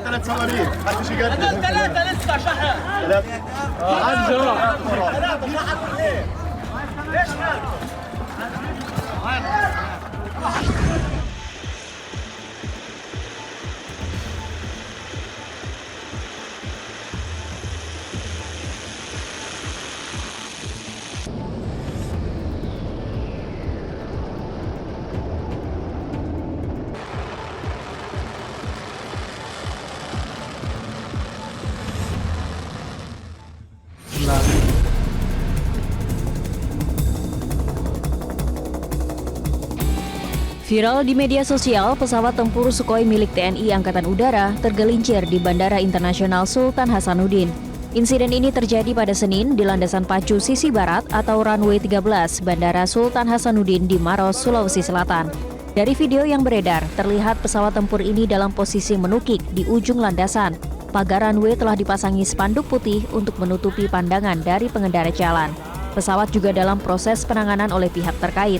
ثلاث صواريخ حتى شي قد ثلاثة لسه شحن ثلاث ثلاثة شحن ليش Viral di media sosial, pesawat tempur Sukhoi milik TNI Angkatan Udara tergelincir di Bandara Internasional Sultan Hasanuddin. Insiden ini terjadi pada Senin di landasan pacu sisi barat atau runway 13 Bandara Sultan Hasanuddin di Maros, Sulawesi Selatan. Dari video yang beredar, terlihat pesawat tempur ini dalam posisi menukik di ujung landasan. Pagar runway telah dipasangi spanduk putih untuk menutupi pandangan dari pengendara jalan. Pesawat juga dalam proses penanganan oleh pihak terkait.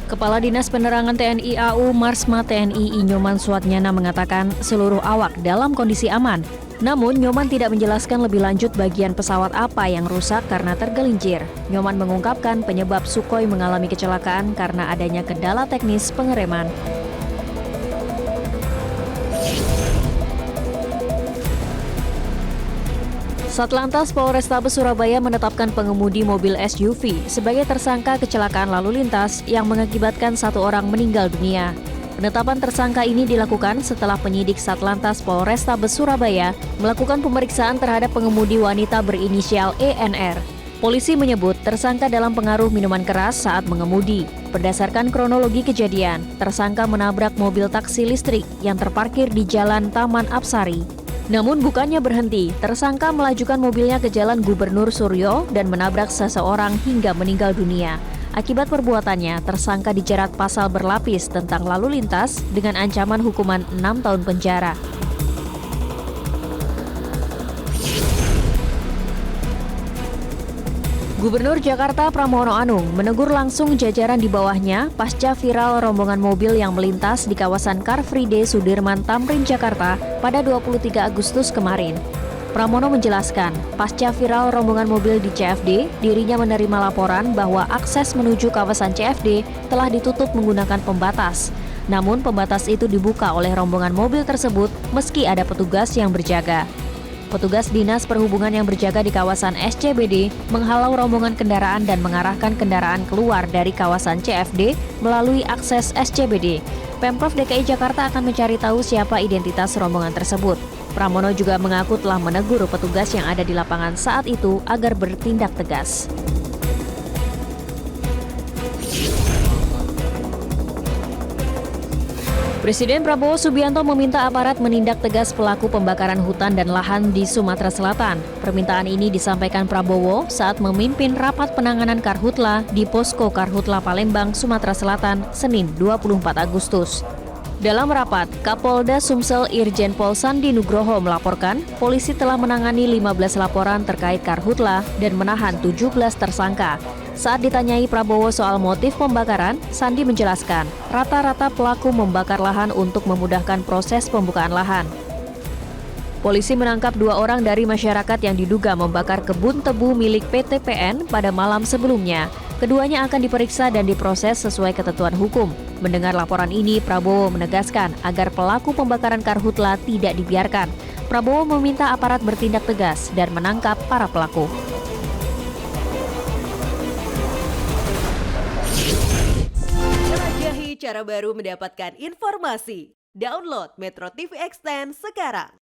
Kepala Dinas Penerangan TNI AU Marsma TNI Nyoman Suatnyana mengatakan seluruh awak dalam kondisi aman. Namun, Nyoman tidak menjelaskan lebih lanjut bagian pesawat apa yang rusak karena tergelincir. Nyoman mengungkapkan penyebab Sukhoi mengalami kecelakaan karena adanya kendala teknis pengereman. Satlantas Polrestabes Surabaya menetapkan pengemudi mobil SUV sebagai tersangka kecelakaan lalu lintas yang mengakibatkan satu orang meninggal dunia. Penetapan tersangka ini dilakukan setelah penyidik Satlantas Polrestabes Surabaya melakukan pemeriksaan terhadap pengemudi wanita berinisial ENR. Polisi menyebut tersangka dalam pengaruh minuman keras saat mengemudi. Berdasarkan kronologi kejadian, tersangka menabrak mobil taksi listrik yang terparkir di Jalan Taman Apsari. Namun bukannya berhenti, tersangka melajukan mobilnya ke Jalan Gubernur Suryo dan menabrak seseorang hingga meninggal dunia. Akibat perbuatannya, tersangka dijerat pasal berlapis tentang lalu lintas dengan ancaman hukuman 6 tahun penjara. Gubernur Jakarta Pramono Anung menegur langsung jajaran di bawahnya pasca viral rombongan mobil yang melintas di kawasan Car Free Day Sudirman Tamrin, Jakarta pada 23 Agustus kemarin. Pramono menjelaskan, pasca viral rombongan mobil di CFD, dirinya menerima laporan bahwa akses menuju kawasan CFD telah ditutup menggunakan pembatas. Namun pembatas itu dibuka oleh rombongan mobil tersebut meski ada petugas yang berjaga. Petugas Dinas Perhubungan yang berjaga di kawasan SCBD menghalau rombongan kendaraan dan mengarahkan kendaraan keluar dari kawasan CFD melalui akses SCBD. Pemprov DKI Jakarta akan mencari tahu siapa identitas rombongan tersebut. Pramono juga mengaku telah menegur petugas yang ada di lapangan saat itu agar bertindak tegas. Presiden Prabowo Subianto meminta aparat menindak tegas pelaku pembakaran hutan dan lahan di Sumatera Selatan. Permintaan ini disampaikan Prabowo saat memimpin rapat penanganan Karhutla di Posko Karhutla Palembang, Sumatera Selatan, Senin 24 Agustus. Dalam rapat, Kapolda Sumsel Irjen Pol Sandi Nugroho melaporkan polisi telah menangani 15 laporan terkait Karhutla dan menahan 17 tersangka. Saat ditanyai Prabowo soal motif pembakaran, Sandi menjelaskan, rata-rata pelaku membakar lahan untuk memudahkan proses pembukaan lahan. Polisi menangkap 2 orang dari masyarakat yang diduga membakar kebun tebu milik PT PN pada malam sebelumnya. Keduanya akan diperiksa dan diproses sesuai ketentuan hukum. Mendengar laporan ini, Prabowo menegaskan agar pelaku pembakaran Karhutla tidak dibiarkan. Prabowo meminta aparat bertindak tegas dan menangkap para pelaku. Cara baru mendapatkan informasi. Download Metro TV Extend sekarang.